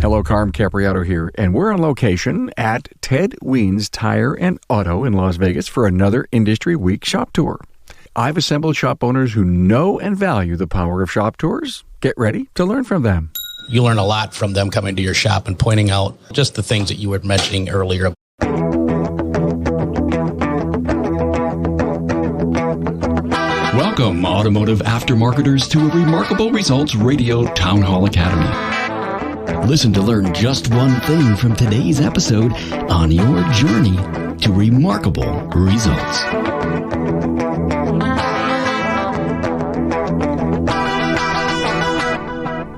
Hello, Carm Capriato here, and we're on location at Ted Wiens Tire and Auto in Las Vegas for another Industry Week shop tour. I've assembled shop owners who know and value the power of shop tours. Get ready to learn from them. You learn a lot from them coming to your shop and pointing out just the things that you were mentioning earlier. Welcome, automotive aftermarketers, to a Remarkable Results Radio Town Hall Academy. Listen to learn just one thing from today's episode on your journey to remarkable results.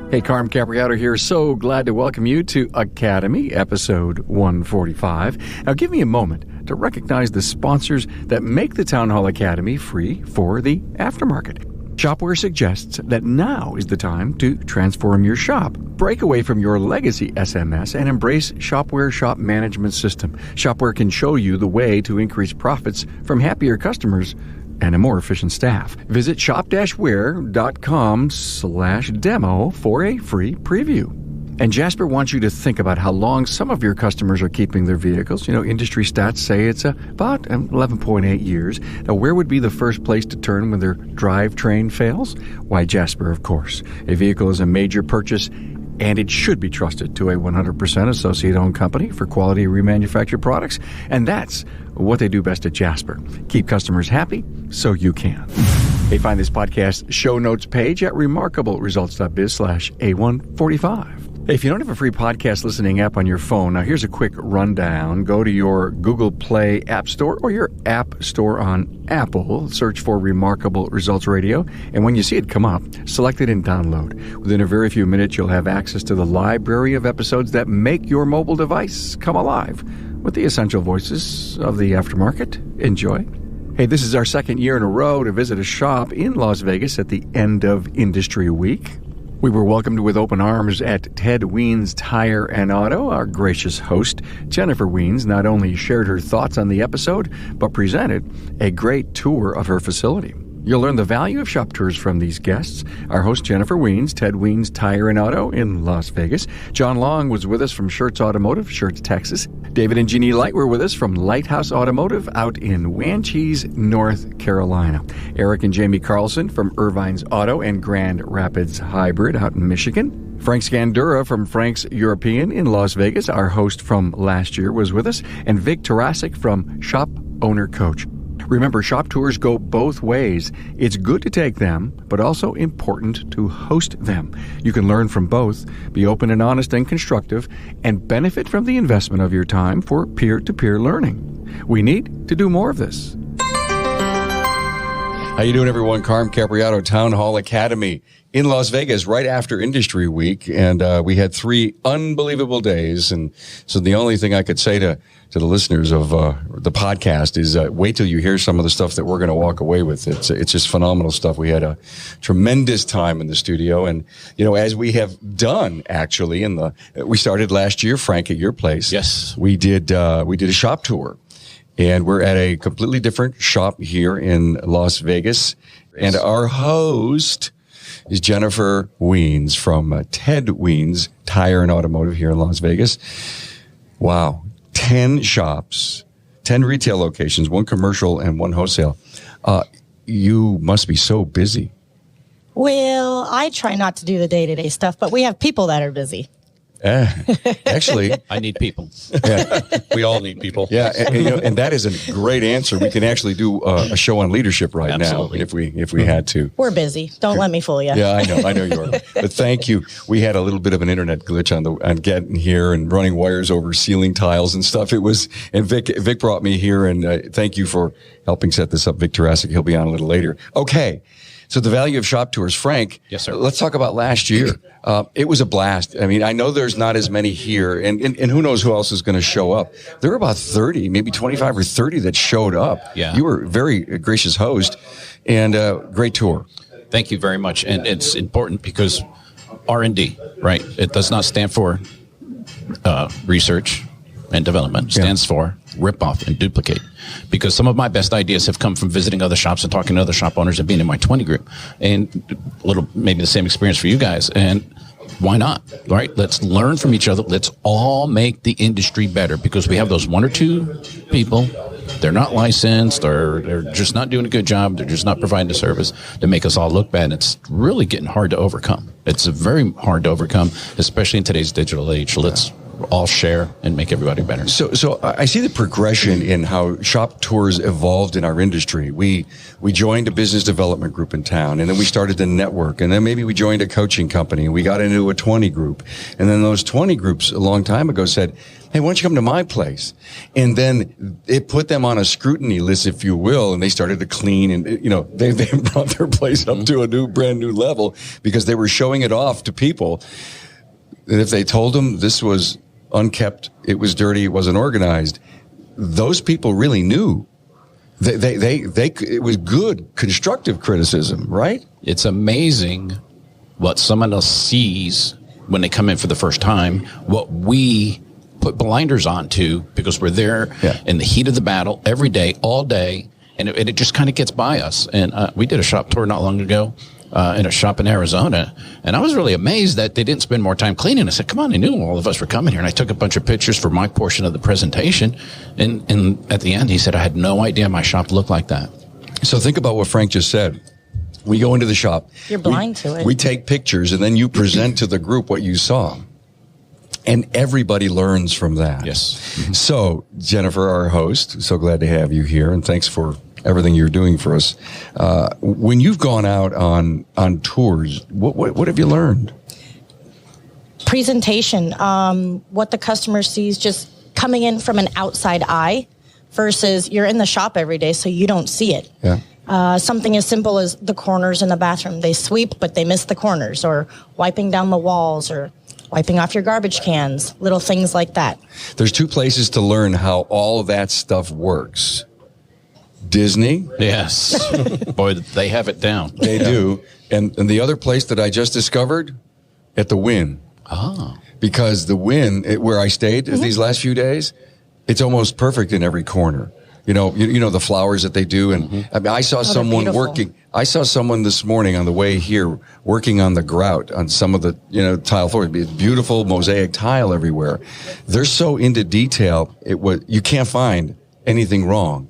Hey, Carm Capriato here. So glad to welcome you to Academy, episode 145. Now, give me a moment to recognize the sponsors that make the Town Hall Academy free for the aftermarket. Shopware suggests that now is the time to transform your shop. Break away from your legacy SMS and embrace Shopware Shop Management System. Shopware can show you the way to increase profits from happier customers and a more efficient staff. Visit shop-ware.com/demo for a free preview. And Jasper wants you to think about how long some of your customers are keeping their vehicles. You know, industry stats say it's about 11.8 years. Now, where would be the first place to turn when their drivetrain fails? Why, Jasper, of course. A vehicle is a major purchase, and it should be trusted to a 100% associate-owned company for quality remanufactured products. And that's what they do best at Jasper. Keep customers happy so you can. Hey, find this podcast show notes page at remarkableresults.biz/A145. Hey, if you don't have a free podcast listening app on your phone, now here's a quick rundown. Go to your Google Play App Store or your App Store on Apple. Search for Remarkable Results Radio. And when you see it come up, select it and download. Within a very few minutes, you'll have access to the library of episodes that make your mobile device come alive with the essential voices of the aftermarket. Enjoy. Hey, this is our second year in a row to visit a shop in Las Vegas at the end of Industry Week. We were welcomed with open arms at Ted Wiens Tire and Auto. Our gracious host, Jennifer Wiens, not only shared her thoughts on the episode, but presented a great tour of her facility. You'll learn the value of shop tours from these guests. Our host, Jennifer Wiens, Ted Wiens Tire and Auto in Las Vegas. John Long was with us from Shertz Automotive, Shertz, Texas. David and Jeanie Light were with us from Lighthouse Automotive out in Wanchese, North Carolina. Eric and Jammie Carlson from Ervine's Auto and Grand Rapids Hybrid out in Michigan. Frank Scandura from Frank's European in Las Vegas, our host from last year, was with us. And Vic Tarasic from Shop Owner Coach. Remember, shop tours go both ways. It's good to take them, but also important to host them. You can learn from both, be open and honest and constructive, and benefit from the investment of your time for peer-to-peer learning. We need to do more of this. How you doing, everyone? Carm Capriato, Town Hall Academy in Las Vegas right after Industry Week, and we had 3 unbelievable days. And so the only thing I could say to the listeners of the podcast is wait till you hear some of the stuff that we're going to walk away with. It's just phenomenal stuff. We had a tremendous time in the studio, and you know, as we have done actually we started last year, Frank, at your place. Yes, we did a shop tour. And we're at a completely different shop here in Las Vegas. And our host is Jennifer Wiens from Ted Wiens Tire and Automotive here in Las Vegas. Wow. 10 shops, 10 retail locations, 1 commercial and 1 wholesale. You must be so busy. Well, I try not to do the day-to-day stuff, but we have people that are busy. Actually, I need people. Yeah. We all need people. Yeah, and that is a great answer. We can actually do a show on leadership right Absolutely. now if we had to. We're busy. Don't let me fool you. Yeah, I know you are. But thank you. We had a little bit of an internet glitch on getting here and running wires over ceiling tiles and stuff. And Vic brought me here, and thank you for helping set this up. Vic Tarasic, he'll be on a little later. Okay. So the value of shop tours, Frank. Yes, sir. Let's talk about last year. It was a blast. I mean, I know there's not as many here, and who knows who else is going to show up. There were about 30, maybe 25 or 30 that showed up. Yeah. You were a very gracious host, and great tour. Thank you very much. And it's important because R&D, right? It does not stand for research and development. It stands for rip off and duplicate. Because some of my best ideas have come from visiting other shops and talking to other shop owners and being in my 20 group. And a little, maybe the same experience for you guys. And why not? Right? Let's learn from each other. Let's all make the industry better, because we have those one or two people. They're not licensed, or they're just not doing a good job. They're just not providing the service to make us all look bad. It's really getting hard to overcome. It's very hard to overcome, especially in today's digital age. Let's all share and make everybody better. So I see the progression in how shop tours evolved in our industry. We joined a business development group in town, and then we started to network, and then maybe we joined a coaching company, and we got into a 20 group. And then those 20 groups a long time ago said, hey, why don't you come to my place? And then it put them on a scrutiny list, if you will, and they started to clean, and they brought their place up to a brand new level, because they were showing it off to people. And if they told them this was unkept, it was dirty, it wasn't organized, those people really knew. It was good, constructive criticism, right? It's amazing what someone else sees when they come in for the first time, what we put blinders onto, because we're there in the heat of the battle every day, all day, and it just kind of gets by us. And we did a shop tour not long ago in a shop in Arizona, and I was really amazed that they didn't spend more time cleaning. I said, come on, they knew all of us were coming here. And I took a bunch of pictures for my portion of the presentation, and at the end he said, I had no idea my shop looked like that. So think about what Frank just said. We go into the shop. You're blind to it. We take pictures, and then you present to the group what you saw. And everybody learns from that. Yes. So, Jennifer, our host, so glad to have you here, and thanks for everything you're doing for us. When you've gone out on tours, what have you learned? Presentation, what the customer sees just coming in from an outside eye versus you're in the shop every day, so you don't see it. Yeah. Something as simple as the corners in the bathroom. They sweep, but they miss the corners, or wiping down the walls, or wiping off your garbage cans, little things like that. There's two places to learn how all of that stuff works. Disney. Yes. Boy, they have it down. They do. And the other place that I just discovered, at the Wien. Oh. Because the Wien, where I stayed these last few days, it's almost perfect in every corner. You know the flowers that they do, and I mean, I saw someone working. I saw someone this morning on the way here working on the grout on some of the tile floors. It's beautiful mosaic tile everywhere. They're so into detail. You can't find anything wrong.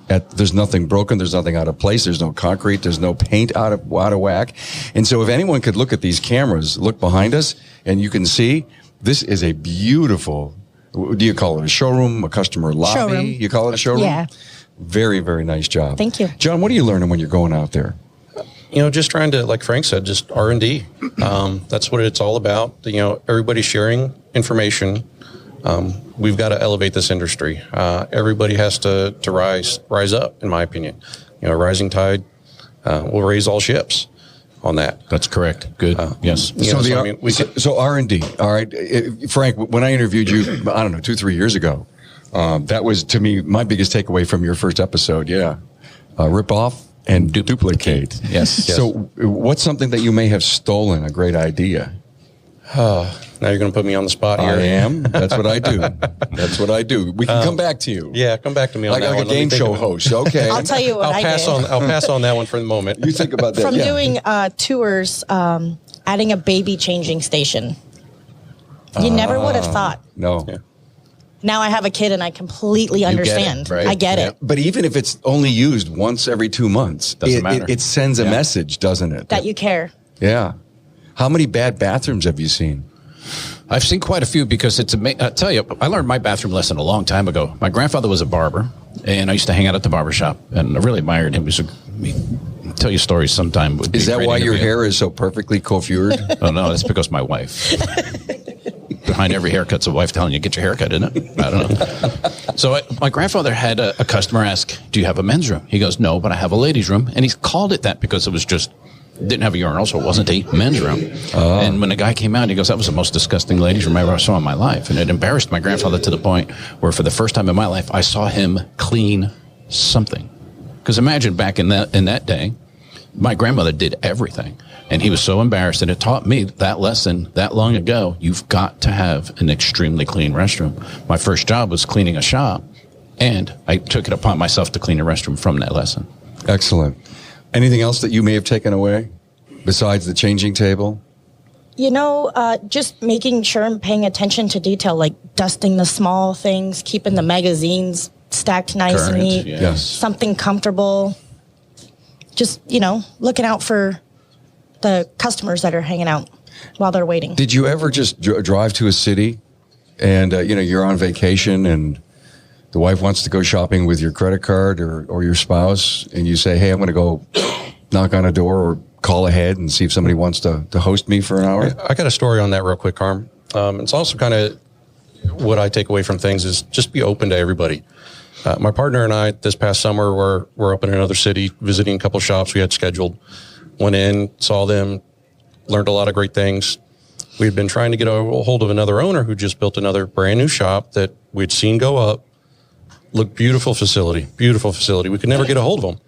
There's nothing broken. There's nothing out of place. There's no concrete. There's no paint out of whack. And so, if anyone could look at these cameras, look behind us, and you can see this is a beautiful. Do you call it a showroom, a customer lobby? Showroom. You call it a showroom? Yeah. Very, very nice job. Thank you. John, what are you learning when you're going out there? Just trying to, like Frank said, just R&D. That's what it's all about. Everybody's sharing information. We've got to elevate this industry. Everybody has to rise up, in my opinion. Rising tide will raise all ships. On that. That's correct. Good. Yes. So R&D. All right. Frank, when I interviewed you, I don't know, 2-3 years ago, that was, to me, my biggest takeaway from your first episode. Yeah. Rip off and duplicate. Yes. So what's something that you may have stolen, a great idea? Now you're going to put me on the spot here. I am. That's what I do. That's what I do. We can come back to you. Yeah, come back to me on like that like one. Like a game show host. Okay. I'll tell you what I'll pass on that one for the moment. You think about that. From doing tours, adding a baby changing station. You never would have thought. No. Yeah. Now I have a kid and I completely understand. Get it, right? I get it. But even if it's only used once every 2 months, doesn't matter. It sends a message, doesn't it? That you care. Yeah. How many bad bathrooms have you seen? I've seen quite a few, because it's amazing. I tell you, I learned my bathroom lesson a long time ago. My grandfather was a barber, and I used to hang out at the barber shop, and I really admired him. I'll tell you stories sometime. Is that why your hair is so perfectly coiffured? Oh, no, that's because my wife. Behind every haircut's a wife telling you, get your haircut, isn't it? I don't know. So my grandfather had a customer ask, do you have a men's room? He goes, no, but I have a ladies' room. And he called it that because it was just, didn't have a urinal, so it wasn't a men's room. Oh. And when the guy came out, he goes, that was the most disgusting ladies' room I ever saw in my life. And it embarrassed my grandfather to the point where for the first time in my life, I saw him clean something. Because imagine back in that day, my grandmother did everything. And he was so embarrassed, and it taught me that lesson that long ago. You've got to have an extremely clean restroom. My first job was cleaning a shop, and I took it upon myself to clean a restroom from that lesson. Excellent. Anything else that you may have taken away besides the changing table? Just making sure and paying attention to detail, like dusting the small things, keeping the magazines stacked nice and neat, something comfortable. Just, looking out for the customers that are hanging out while they're waiting. Did you ever just drive to a city and, you're on vacation and the wife wants to go shopping with your credit card or your spouse, and you say, hey, I'm going to go knock on a door or call ahead and see if somebody wants to host me for an hour? I got a story on that real quick, Carm. It's also kind of what I take away from things is just be open to everybody. My partner and I, this past summer, were up in another city visiting a couple shops we had scheduled. Went in, saw them, learned a lot of great things. We had been trying to get a hold of another owner who just built another brand new shop that we'd seen go up. Looked beautiful facility. We could never get a hold of them.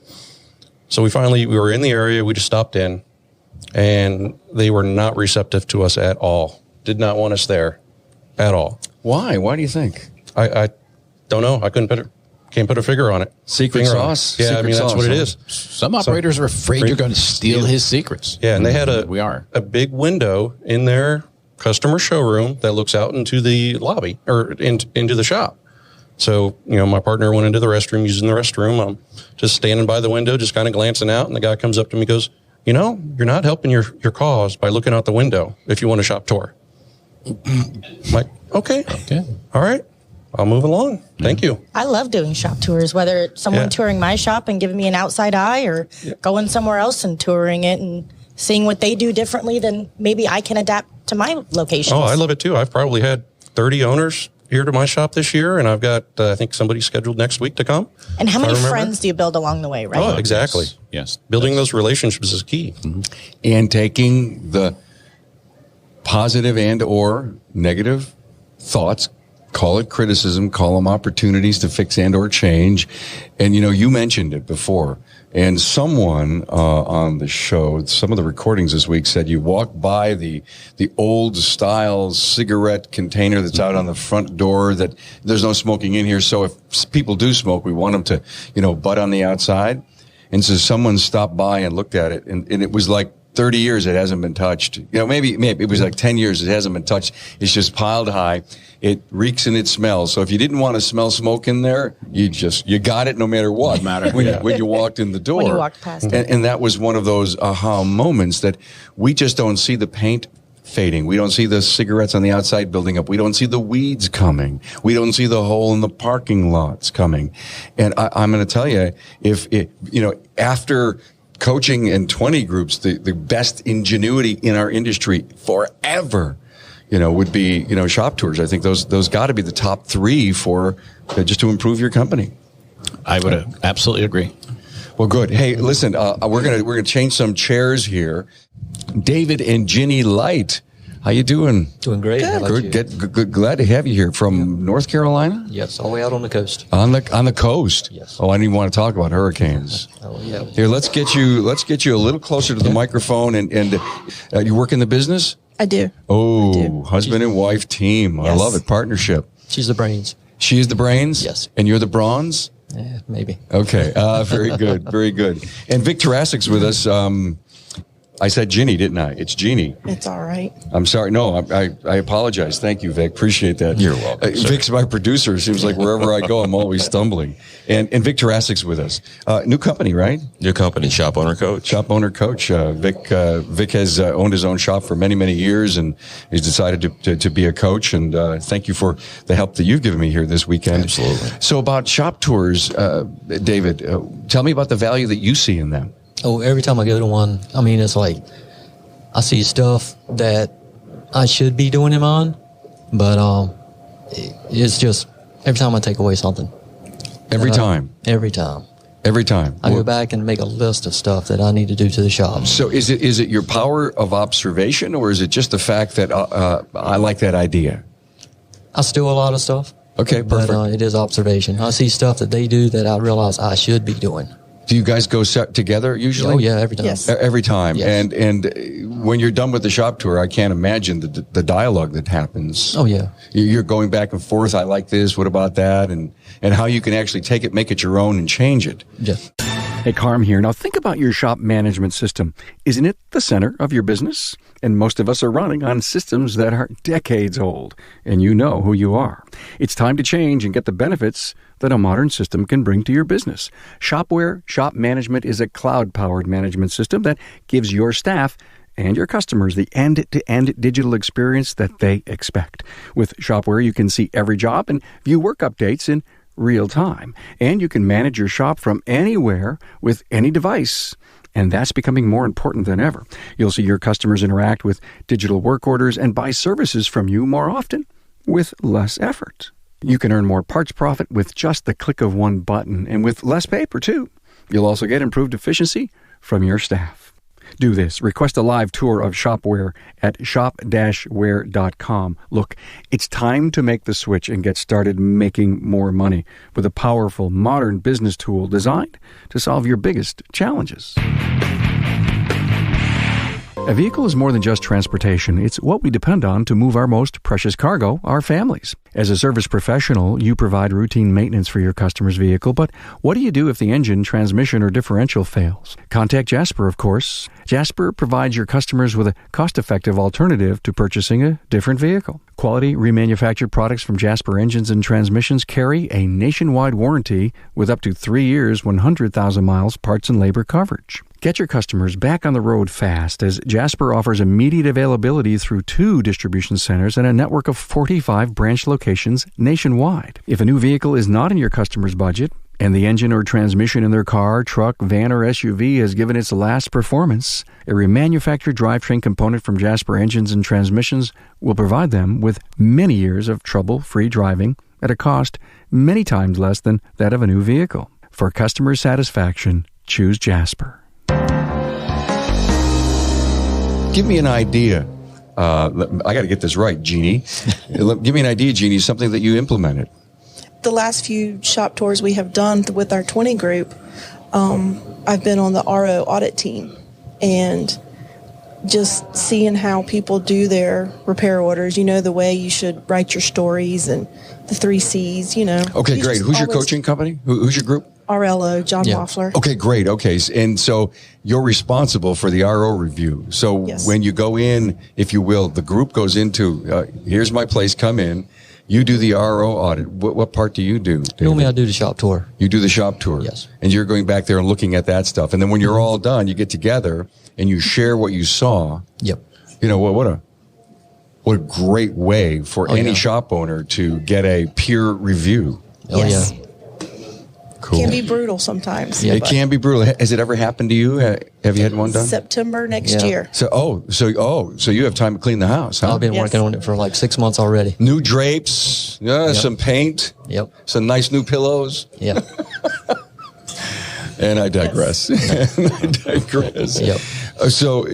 So we were in the area. We just stopped in, and they were not receptive to us at all. Did not want us there at all. Why? Why do you think? I don't know. I can't put a figure on it. Secret sauce? Yeah, Secret that's what it is. Some operators are afraid you're going to steal his secrets. Yeah, and they had a big window in their customer showroom that looks out into the lobby or into the shop. So, my partner went into the restroom, using the restroom. I'm just standing by the window, just kind of glancing out, and the guy comes up to me and goes, you're not helping your cause by looking out the window if you want a shop tour. I'm like, okay. All right. I'll move along. Thank you. I love doing shop tours, whether it's someone touring my shop and giving me an outside eye or going somewhere else and touring it and seeing what they do differently than maybe I can adapt to my locations. Oh, I love it too. I've probably had 30 owners here to my shop this year, and I've got, I think, somebody scheduled next week to come. And how many friends do you build along the way, right? Oh, exactly. Yes. Building those relationships is key. Mm-hmm. And taking the positive and or negative thoughts, call it criticism, call them opportunities to fix and or change. And, you mentioned it before. And someone on the show, some of the recordings this week said you walk by the old style cigarette container that's out on the front door, that there's no smoking in here. So if people do smoke, we want them to, butt on the outside. And so someone stopped by and looked at it, and it was like 30 years it hasn't been touched. Maybe it was like 10 years it hasn't been touched. It's just piled high. It reeks and it smells. So if you didn't want to smell smoke in there, you got it no matter what. When you walked in the door. When you walked past it. And that was one of those aha moments that we just don't see the paint fading. We don't see the cigarettes on the outside building up. We don't see the weeds coming. We don't see the hole in the parking lots coming. And I'm going to tell you, after coaching in 20 groups, the best ingenuity in our industry forever, would be, shop tours. I think those got to be the top three for just to improve your company. I would absolutely agree. Well, good. Hey, listen, we're gonna change some chairs here. David and Jeanie Light, how you doing? Doing great. Good. Glad to have you here from North Carolina. Yes, all the way out on the coast. On the coast. Yes. Oh, I didn't even want to talk about hurricanes. Oh yeah. Here, let's get you a little closer to the microphone. And you work in the business? I do. Oh, I do. Husband and wife team. Yes. I love it. Partnership. She's the brains. She is the brains? Yes. And you're the bronze? Maybe. Okay. Very good. Very good. And Vic Tarasic's with us. I said Jeanie, didn't I? It's Jeanie. It's all right. I'm sorry. No, I apologize. Thank you, Vic. Appreciate that. You're welcome. Vic's my producer. It seems like wherever I go, I'm always stumbling. And Vic Tarasic's with us. New company, right? New company, Shop Owner Coach. Shop Owner Coach. Vic has owned his own shop for many, many years, and he's decided to be a coach. And thank you for the help that you've given me here this weekend. Absolutely. So about shop tours, David, tell me about the value that you see in them. Oh, every time I go to one, it's like I see stuff that I should be doing in mine, but it's just every time I take away something. Every time? Every time. Every time. I go back and make a list of stuff that I need to do to the shop. So is it your power of observation, or is it just the fact that I like that idea? I steal a lot of stuff. Okay, perfect. But it is observation. I see stuff that they do that I realize I should be doing. Do you guys go together usually? Oh, yeah, every time. Yes. Every time. Yes. And when you're done with the shop tour, I can't imagine the dialogue that happens. Oh, yeah. You're going back and forth. I like this. What about that? And how you can actually take it, make it your own, and change it. Yeah. Hey, Carm here. Now think about your shop management system. Isn't it the center of your business? And most of us are running on systems that are decades old, and you know who you are. It's time to change and get the benefits that a modern system can bring to your business. Shopware Shop Management is a cloud-powered management system that gives your staff and your customers the end-to-end digital experience that they expect. With Shopware, you can see every job and view work updates in real time. And you can manage your shop from anywhere with any device. And that's becoming more important than ever. You'll see your customers interact with digital work orders and buy services from you more often with less effort. You can earn more parts profit with just the click of one button and with less paper, too. You'll also get improved efficiency from your staff. Do this. Request a live tour of Shopware at shop-ware.com. Look, it's time to make the switch and get started making more money with a powerful, modern business tool designed to solve your biggest challenges. A vehicle is more than just transportation. It's what we depend on to move our most precious cargo, our families. As a service professional, you provide routine maintenance for your customer's vehicle, but what do you do if the engine, transmission, or differential fails? Contact Jasper, of course. Jasper provides your customers with a cost-effective alternative to purchasing a different vehicle. Quality remanufactured products from Jasper Engines and Transmissions carry a nationwide warranty with up to 3 years, 100,000 miles parts and labor coverage. Get your customers back on the road fast, as Jasper offers immediate availability through 2 distribution centers and a network of 45 branch locations nationwide. If a new vehicle is not in your customer's budget, and the engine or transmission in their car, truck, van, or SUV has given its last performance, a remanufactured drivetrain component from Jasper Engines and Transmissions will provide them with many years of trouble-free driving at a cost many times less than that of a new vehicle. For customer satisfaction, choose Jasper. Give me an idea. I got to get this right, Jeanie. Give me an idea, Jeanie, something that you implemented. The last few shop tours we have done with our 20 group, I've been on the RO audit team, and just seeing how people do their repair orders, the way you should write your stories and the 3 C's, Okay, great. Who's your coaching company? Who's your group? RLO, John Waffler. Okay, great. Okay. And so you're responsible for the RO review. So when you go in, if you will, the group goes into, here's my place, come in. You do the RO audit. What part do you do, David? Normally I do the shop tour. You do the shop tour? Yes. And you're going back there and looking at that stuff. And then when you're all done, you get together and you share what you saw. Yep. What a great way for any shop owner to get a peer review. Oh, yes. yeah. Cool. It can be brutal sometimes. It can be brutal. Has it ever happened to you? Have you had one done? September next year. So you have time to clean the house, huh? I've been working on it for like 6 months already. New drapes, some paint, some nice new pillows. Yep. And I digress. Yep. So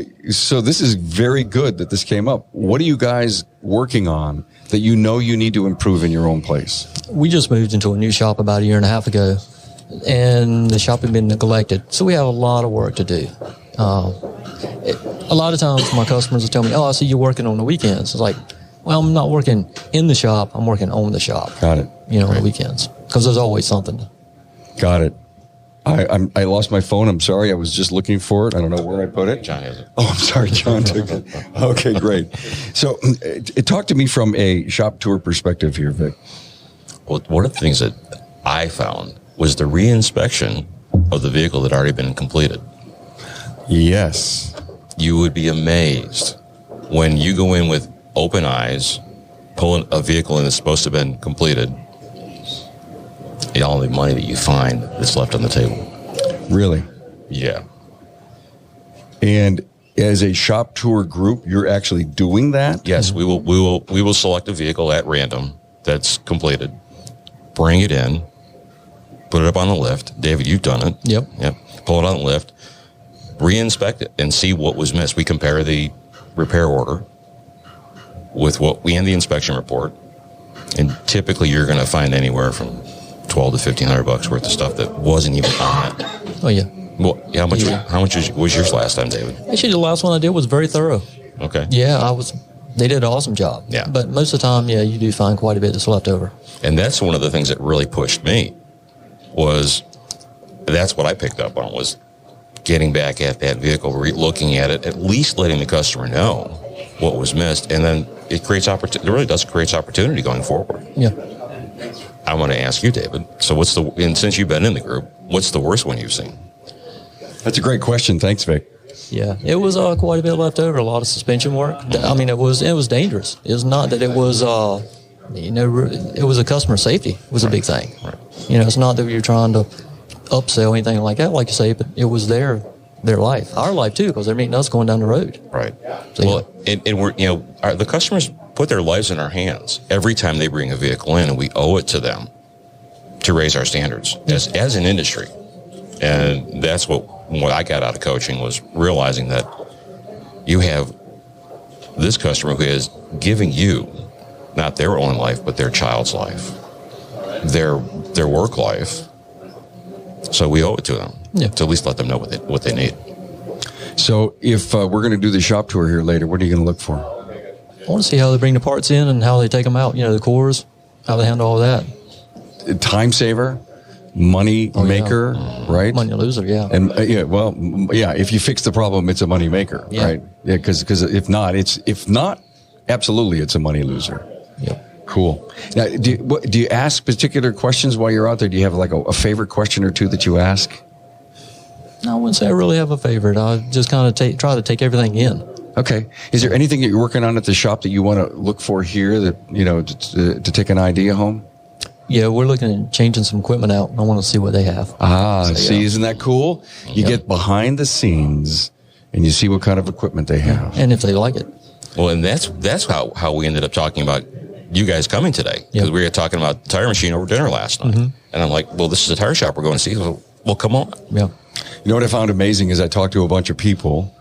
this is very good that this came up. What are you guys working on that you need to improve in your own place? We just moved into a new shop about 1.5 years ago, and the shop had been neglected. So we have a lot of work to do. A lot of times my customers will tell me, I see you working on the weekends. It's like, well, I'm not working in the shop. I'm working on the shop. Got it. On the weekends, because there's always something. Got it. I lost my phone. I'm sorry. I was just looking for it. I don't know where I put it. John has it. Oh, I'm sorry. John took it. Okay, great. So talk to me from a shop tour perspective here, Vic. Well, one of the things that I found was the re-inspection of the vehicle that had already been completed. Yes. You would be amazed when you go in with open eyes, pull a vehicle in that's supposed to have been completed, all the money that you find that's left on the table. Really? Yeah. And as a shop tour group, you're actually doing that? Yes, we will select a vehicle at random that's completed, bring it in, put it up on the lift. David, you've done it. Yep. Pull it on the lift, re-inspect it, and see what was missed. We compare the repair order with what we in the inspection report, and typically you're going to find anywhere from $1,200 to $1,500 worth of stuff that wasn't even on it. Oh yeah. Well, how much was yours last time, David? Actually, the last one I did was very thorough. Okay. Yeah, they did an awesome job. Yeah. But most of the time, you do find quite a bit that's left over. And that's one of the things that really pushed me was that's what I picked up on, was getting back at that vehicle, looking at it, at least letting the customer know what was missed, and then it creates opportunity. It really does create opportunity going forward. Yeah. I want to ask you, David. So, and since you've been in the group, what's the worst one you've seen? That's a great question. Thanks, Vic. Yeah, it was quite a bit left over. A lot of suspension work. I mean, it was dangerous. It was not that it was, it was a customer safety. It was a big thing. Right. It's not that you're trying to upsell anything like that, like you say, but it was their life, our life too, because they're meeting us going down the road. Right. So, well, and we're the customers put their lives in our hands every time they bring a vehicle in, and we owe it to them to raise our standards as an industry. And that's what I got out of coaching, was realizing that you have this customer who is giving you not their own life, but their child's life, their work life. So we owe it to them to at least let them know what they need. So if we're going to do the shop tour here later, what are you going to look for? I want to see how they bring the parts in and how they take them out. The cores, how they handle all that. Time saver, money maker, right? Money loser, yeah. And if you fix the problem, it's a money maker, right? Yeah, because if not, absolutely, it's a money loser. Yep. Cool. Now, do you ask particular questions while you're out there? Do you have like a favorite question or two that you ask? No, I wouldn't say I really have a favorite. I just kind of try to take everything in. Okay. Is there anything that you're working on at the shop that you want to look for here that, to take an idea home? Yeah, we're looking at changing some equipment out. I want to see what they have. Isn't that cool? You get behind the scenes and you see what kind of equipment they have. And if they like it. Well, and that's how we ended up talking about you guys coming today, because we were talking about the tire machine over dinner last night. And I'm like, well, this is a tire shop we're going to see. Well, come on. Yeah. You know what I found amazing is I talked to a bunch of people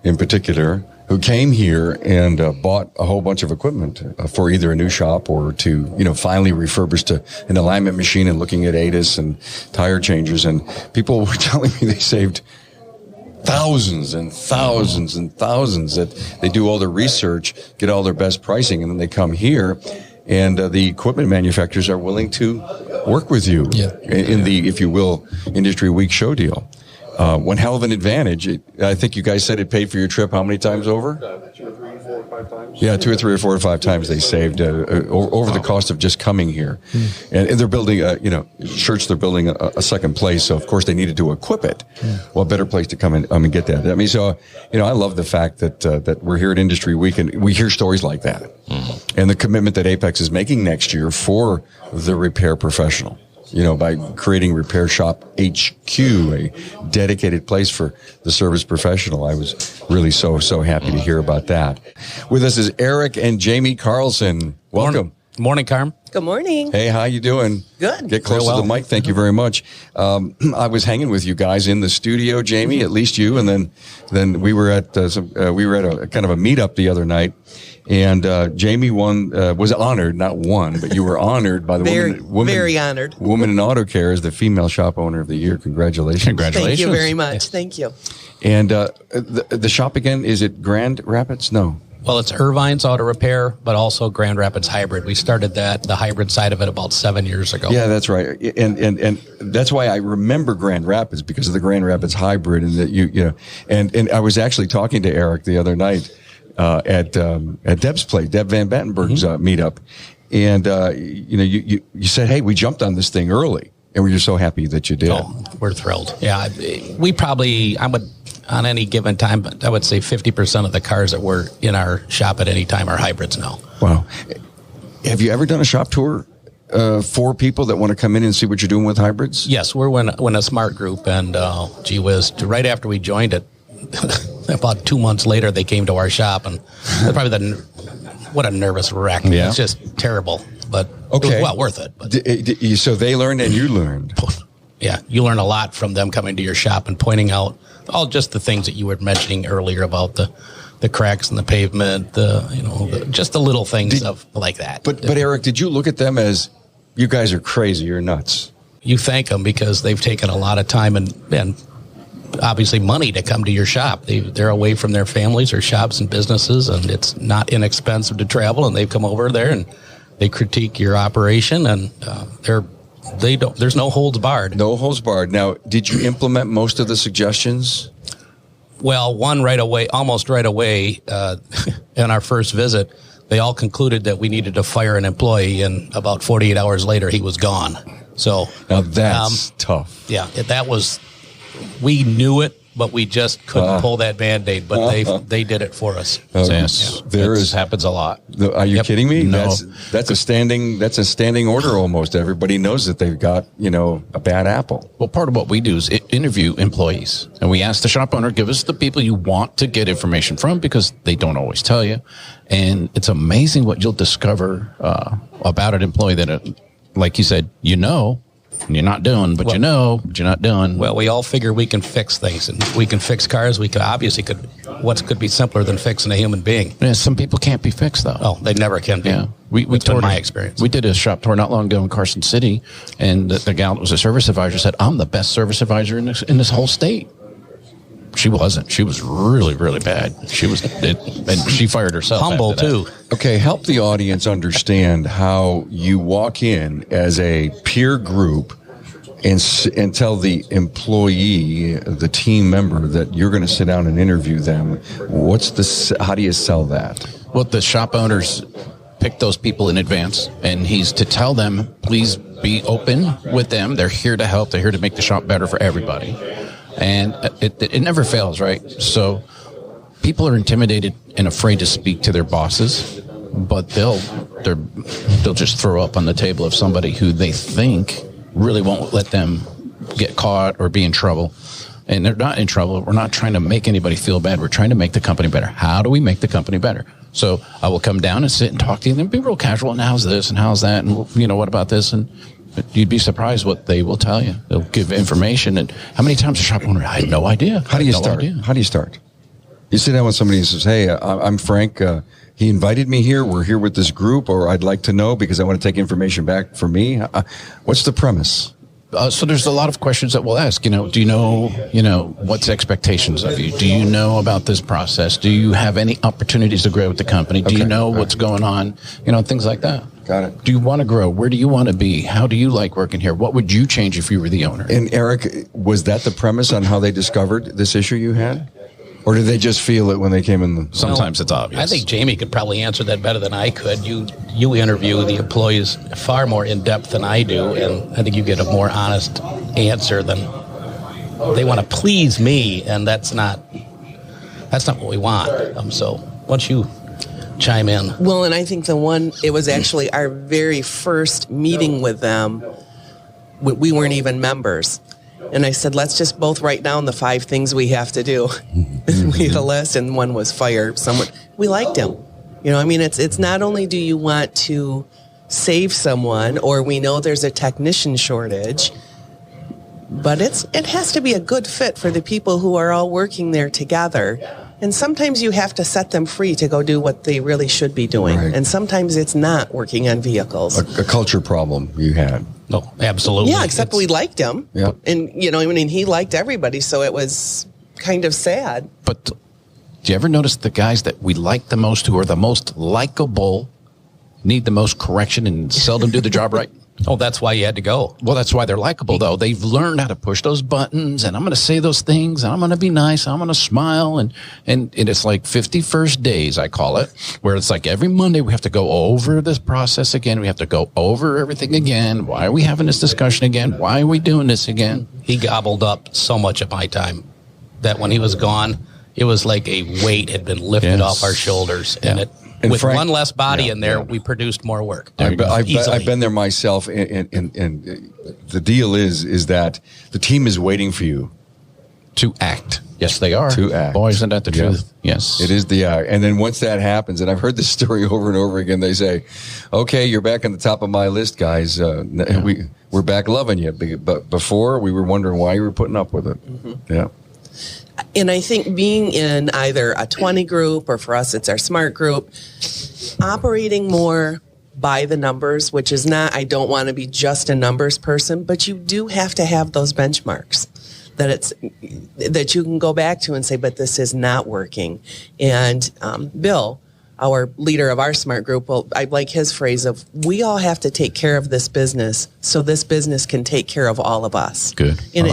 in particular who came here and bought a whole bunch of equipment for either a new shop or to, finally refurbish to an alignment machine and looking at ADAS and tire changers. And people were telling me they saved thousands and thousands and thousands, that they do all their research, get all their best pricing, and then they come here and the equipment manufacturers are willing to work with you in the, if you will, Industry Week show deal. One hell of an advantage. I think you guys said it paid for your trip how many times over? 2 or 3, 4 or 5 times. Yeah, 2 or 3 or 4 or 5 times they saved over the cost of just coming here. And they're building, Shertz, they're building a second place, so of course they needed to equip it. Well, a better place to come and get that. I mean, so, I love the fact that we're here at Industry Week and we hear stories like that. And the commitment that Apex is making next year for the repair professional. By creating Repair Shop HQ, a dedicated place for the service professional. I was really so happy to hear about that. With us is Eric and Jammie Carlson. Welcome. Morning, Carm. Good morning. Hey, how you doing? Good. Get close to the mic. Thank you very much. I was hanging with you guys in the studio, Jammie, at least you, and then we were at a kind of a meetup the other night. And Jammie was honored, not won, but you were honored by the very honored. Woman in Auto Care as the female shop owner of the year. Congratulations. Thank you very much. Yes. Thank you. And the shop again, is it Grand Rapids? No. Well, it's Ervine's Auto Repair, but also Grand Rapids Hybrid. We started the hybrid side of it about 7 years ago. Yeah, that's right. And that's why I remember Grand Rapids, because of the Grand Rapids Hybrid, and that and I was actually talking to Eric the other night at Deb's place, Deb Van Battenberg's meetup, and you said, hey, we jumped on this thing early, and we're just so happy that you did. Oh, we're thrilled. Yeah, on any given time, I would say 50% of the cars that were in our shop at any time are hybrids now. Wow. Have you ever done a shop tour for people that want to come in and see what you're doing with hybrids? Yes, we're when a smart group, and gee whiz, right after we joined it, about 2 months later, they came to our shop, and probably what a nervous wreck. Yeah. It's just terrible, but okay. It was well worth it. But. So they learned and you learned. Yeah, you learn a lot from them coming to your shop and pointing out all just the things that you were mentioning earlier about the cracks in the pavement, just the little things like that. But Eric, did you look at them as, you guys are crazy, you're nuts? You thank them because they've taken a lot of time and obviously money to come to your shop. They're away from their families or shops and businesses, and it's not inexpensive to travel, and they've come over there and they critique your operation, and they're they don't. There's no holds barred. No holds barred. Now, did you implement most of the suggestions? Well, almost right away, in our first visit, they all concluded that we needed to fire an employee, and about 48 hours later, he was gone. So now that's tough. Yeah, we knew it, but we just couldn't pull that Band-Aid, but they did it for us. Yes, this happens a lot. Are you kidding me? No. That's a standing order almost. Everybody knows that they've got, a bad apple. Well, part of what we do is interview employees, and we ask the shop owner, give us the people you want to get information from, because they don't always tell you. And it's amazing what you'll discover about an employee that, like you said, and you're not doing, but but you're not doing. Well, we all figure we can fix things, and we can fix cars. We could what could be simpler than fixing a human being? Yeah, some people can't be fixed, though. Oh, they never can be. Yeah. That's been my experience. We did a shop tour not long ago in Carlson City, and the gal that was a service advisor said, I'm the best service advisor in this whole state. She wasn't. She was really, really bad. And she fired herself. Humble, too. Okay, help the audience understand how you walk in as a peer group and tell the employee, the team member, that you're going to sit down and interview them. How do you sell that? Well, the shop owners pick those people in advance, and he's to tell them, please be open with them. They're here to help. They're here to make the shop better for everybody. And it never fails, right? So people are intimidated and afraid to speak to their bosses, but they'll just throw up on the table of somebody who they think really won't let them get caught or be in trouble. And they're not in trouble. We're not trying to make anybody feel bad. We're trying to make the company better. How do we make the company better? So I will come down and sit and talk to you and be real casual. And how's this and how's that? And what about this? And you'd be surprised what they will tell you. They'll give information. And how many times a shop owner, I had no idea. How do you start? You sit down with somebody who says, hey, I'm Frank. He invited me here. We're here with this group, or I'd like to know because I want to take information back for me. What's the premise? So there's a lot of questions that we'll ask. Do you know, what's expectations of you? Do you know about this process? Do you have any opportunities to grow with the company? Do you know what's going on? Things like that. Got it. Do you want to grow? Where do you want to be? How do you like working here? What would you change if you were the owner? And Eric, was that the premise on how they discovered this issue you had? Or did they just feel it when they came in? Sometimes it's obvious. I think Jammie could probably answer that better than I could. You interview the employees far more in depth than I do, and I think you get a more honest answer than they want to please me, and that's not what we want. So once you chime in. Well, and I think it was actually our very first meeting with them. We weren't even members. And I said, let's just both write down the 5 things we have to do. We had a list, and one was fire someone. We liked him. It's not only do you want to save someone, or we know there's a technician shortage, but it has to be a good fit for the people who are all working there together. And sometimes you have to set them free to go do what they really should be doing. Right. And sometimes it's not working on vehicles. A culture problem you had. Oh, absolutely. Yeah, except we liked him. Yeah. And, he liked everybody, so it was kind of sad. But do you ever notice the guys that we like the most, who are the most likable, need the most correction and seldom do the job right? Oh, that's why you had to go. Well, that's why they're likable, though. They've learned how to push those buttons, and I'm going to say those things, and I'm going to be nice, I'm going to smile, and it's like 51st days, I call it, where it's like every Monday we have to go over this process again. We have to go over everything again. Why are we having this discussion again? Why are we doing this again? He gobbled up so much of my time that when he was gone, it was like a weight had been lifted off our shoulders, and with Frank, one less body in there, we produced more work. I've been there myself, and the deal is that the team is waiting for you to act. Yes, they are. To act. Boy, isn't that the truth? Yes. It is the act. And then once that happens, and I've heard this story over and over again, they say, okay, you're back on the top of my list, guys. We're back loving you. But before, we were wondering why you were putting up with it. Mm-hmm. Yeah. And I think being in either a 20 group, or for us, it's our SMART group, operating more by the numbers, which is not, I don't want to be just a numbers person, but you do have to have those benchmarks that you can go back to and say, but this is not working. And Bill, our leader of our smart group, well, I like his phrase of, we all have to take care of this business so this business can take care of all of us. Good. And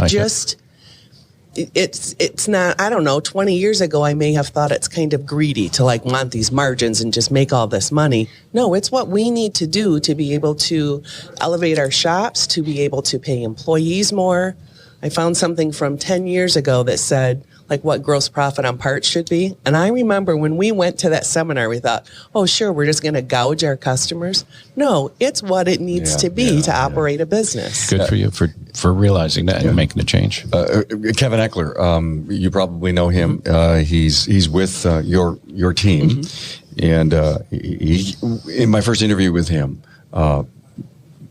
it's not, I don't know, 20 years ago, I may have thought it's kind of greedy to like want these margins and just make all this money. No, it's what we need to do to be able to elevate our shops, to be able to pay employees more. I found something from 10 years ago that said, like, what gross profit on parts should be. And I remember when we went to that seminar, we thought, oh, sure, we're just going to gouge our customers. No, it's what it needs to be to operate a business. Good for you for realizing that and making a change. Kevin Eckler, you probably know him. He's with your team. And he, in my first interview with him,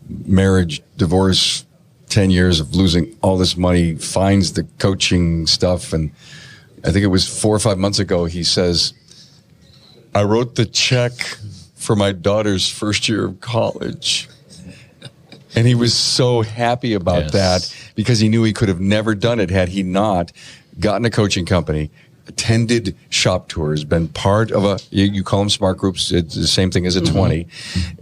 marriage, divorce, 10 years of losing all this money, finds the coaching stuff. And I think it was 4 or 5 months ago, he says, I wrote the check for my daughter's first year of college. And he was so happy about that because he knew he could have never done it had he not gotten a coaching company, attended shop tours, been part of you call them smart groups. It's the same thing as a 20.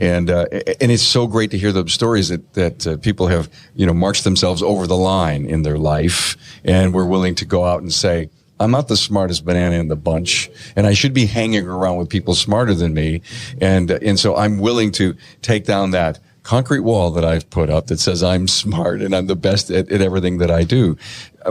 And it's so great to hear those stories that people have, marched themselves over the line in their life and were willing to go out and say, I'm not the smartest banana in the bunch, and I should be hanging around with people smarter than me. And so I'm willing to take down that concrete wall that I've put up that says I'm smart and I'm the best at everything that I do.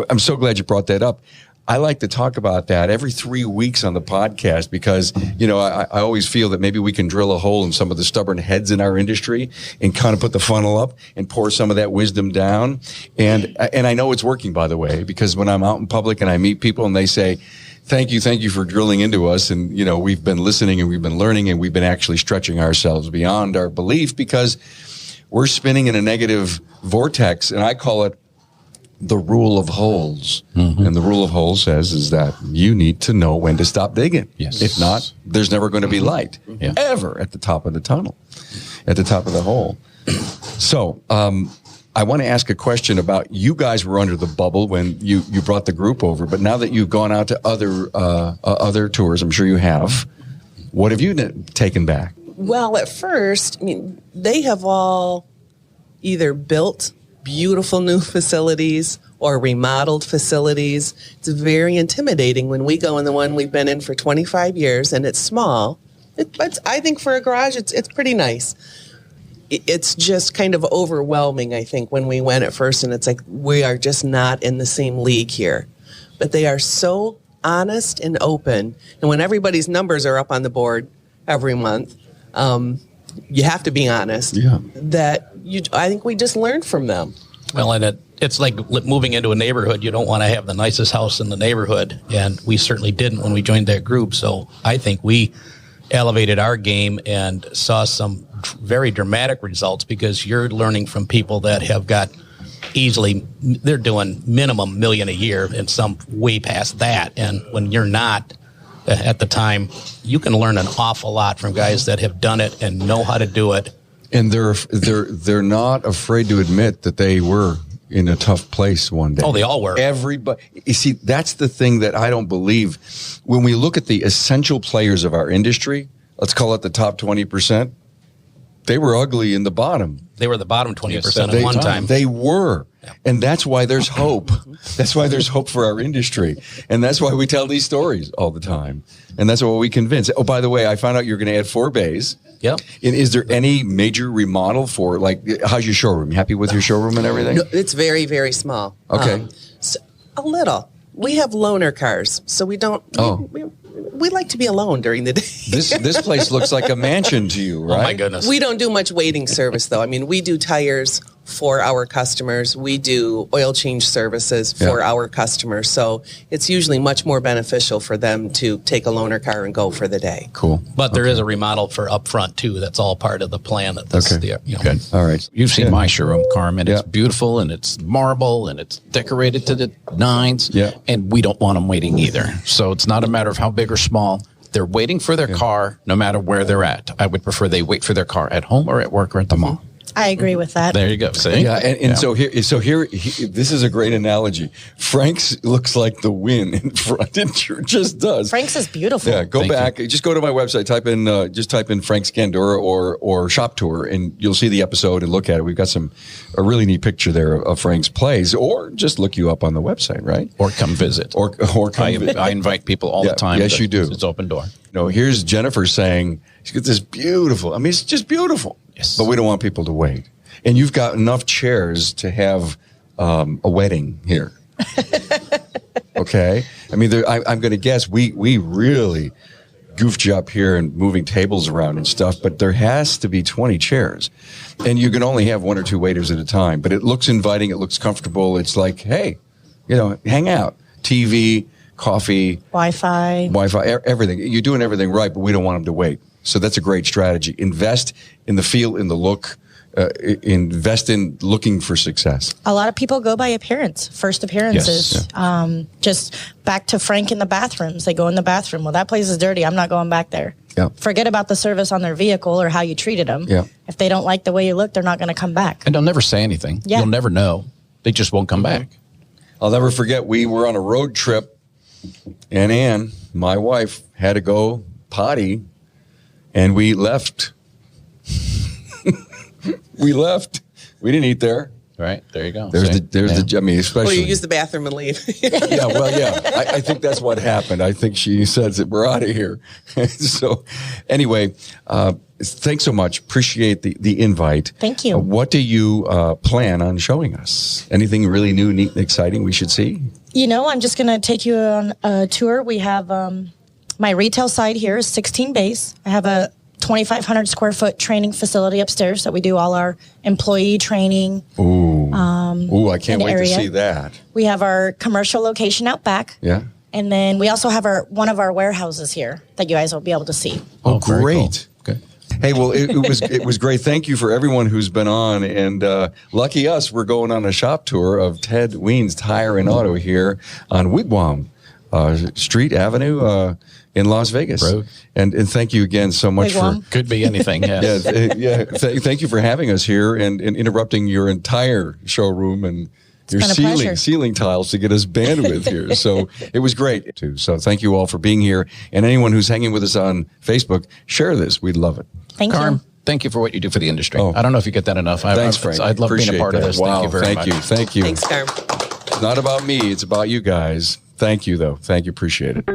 I'm so glad you brought that up. I like to talk about that every 3 weeks on the podcast because, I always feel that maybe we can drill a hole in some of the stubborn heads in our industry and kind of put the funnel up and pour some of that wisdom down. And I know it's working, by the way, because when I'm out in public and I meet people and they say, thank you for drilling into us. And, we've been listening and we've been learning and we've been actually stretching ourselves beyond our belief because we're spinning in a negative vortex. And I call it the rule of holes. And the rule of holes says is that you need to know when to stop digging. Yes. If not, there's never going to be light ever at the top of the tunnel, at the top of the hole. So, I want to ask a question about you guys were under the bubble when you brought the group over, but now that you've gone out to other tours, I'm sure you have, what have you taken back? Well, at first, they have all either built beautiful new facilities or remodeled facilities. It's very intimidating when we go in the one we've been in for 25 years and it's small. But I think for a garage, it's pretty nice. It's just kind of overwhelming, I think, when we went at first, and it's like we are just not in the same league here. But they are so honest and open, and when everybody's numbers are up on the board every month, you have to be honest. That I think we just learned from them. Well, and it's like moving into a neighborhood. You don't want to have the nicest house in the neighborhood, and we certainly didn't when we joined that group. So I think we elevated our game and saw some very dramatic results because you're learning from people that have got they're doing minimum $1 million a year and some way past that. And when you're not at the time, you can learn an awful lot from guys that have done it and know how to do it. And they're not afraid to admit that they were in a tough place one day. Oh, they all were. Everybody. You see, that's the thing that I don't believe. When we look at the essential players of our industry, let's call it the top 20%, they were ugly in the bottom. They were the bottom 20% at one time. They were. Yeah. And that's why there's hope. That's why there's hope for our industry. And that's why we tell these stories all the time. And that's what we convince. Oh, by the way, I found out you're going to add 4 bays. Yep. And is there any major remodel for, how's your showroom? You happy with your showroom and everything? No, it's very, very small. Okay. A little. We have loaner cars, so we don't. We like to be alone during the day. This place looks like a mansion to you, right? Oh, my goodness. We don't do much waiting service, though. I mean, we do tires for our customers. We do oil change services for our customers. So it's usually much more beneficial for them to take a loaner car and go for the day. Cool. But there is a remodel for up front, too. That's all part of the plan. Good. All right. You've seen my showroom, Carmen. It's beautiful, and it's marble, and it's decorated to the nines. Yeah. And we don't want them waiting either. So it's not a matter of how big or small. They're waiting for their car no matter where they're at. I would prefer they wait for their car at home or at work or at the mall. I agree with that. There you go. See? Yeah, and so here, this is a great analogy. Frank's looks like the Win in front. It sure just does. Frank's is beautiful. Yeah, go back. Just go to my website. Type in Frank Scandura or Shop Tour, and you'll see the episode and look at it. We've got a really neat picture there of Frank's place, or just look you up on the website, right? Or come visit. Or come visit. I invite people all the time. Yes, you do. It's open door. Here's Jennifer saying she's got this beautiful. I mean, it's just beautiful. Yes. But we don't want people to wait. And you've got enough chairs to have a wedding here. Okay? I mean, I'm going to guess we really goofed you up here and moving tables around and stuff, but there has to be 20 chairs. And you can only have one or two waiters at a time. But it looks inviting. It looks comfortable. It's like, hey, hang out. TV, coffee. Wi-Fi, everything. You're doing everything right, but we don't want them to wait. So that's a great strategy. Invest in the feel, in the look. Invest in looking for success. A lot of people go by appearance, first appearances. Yes. Just back to Frank in the bathrooms. They go in the bathroom. Well, that place is dirty. I'm not going back there. Yeah. Forget about the service on their vehicle or how you treated them. Yeah. If they don't like the way you look, they're not going to come back. And they'll never say anything. Yeah. You'll never know. They just won't come back. I'll never forget, we were on a road trip, and Ann, my wife, had to go potty, and we left. We left. We didn't eat there. Right. There you go. There's I mean, especially. Or you use the bathroom and leave. I think that's what happened. I think she says that we're out of here. So anyway, thanks so much. Appreciate the invite. Thank you. What do you plan on showing us? Anything really new, neat, and exciting we should see? I'm just going to take you on a tour. We have my retail side here is 16 bays. I have a 2,500 square foot training facility upstairs that we do all our employee training. Ooh, I can't wait to see that. We have our commercial location out back. Yeah. And then we also have one of our warehouses here that you guys will be able to see. Oh, great. Cool. Okay. Hey, well, it was great. Thank you for everyone who's been on. And lucky us, we're going on a shop tour of Ted Wiens Tire and Auto here on Wigwam Street Avenue in Las Vegas. Road. And thank you again so much Wigwam. for... Could be anything. Yes. Thank you for having us here and interrupting your entire showroom and your ceiling tiles to get us bandwidth here. So it was great too. So thank you all for being here. And anyone who's hanging with us on Facebook, share this. We'd love it. Thank you. Thank you for what you do for the industry. Oh. I don't know if you get that enough. Thanks, Frank. I'd love being a part of this. Wow. Thank you very much. Thank you. Thanks, Carm. It's not about me. It's about you guys. Thank you, though. Thank you. Appreciate it.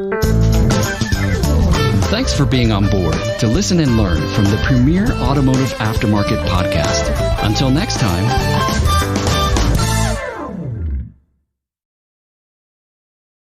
Thanks for being on board to listen and learn from the premier automotive aftermarket podcast. Until next time.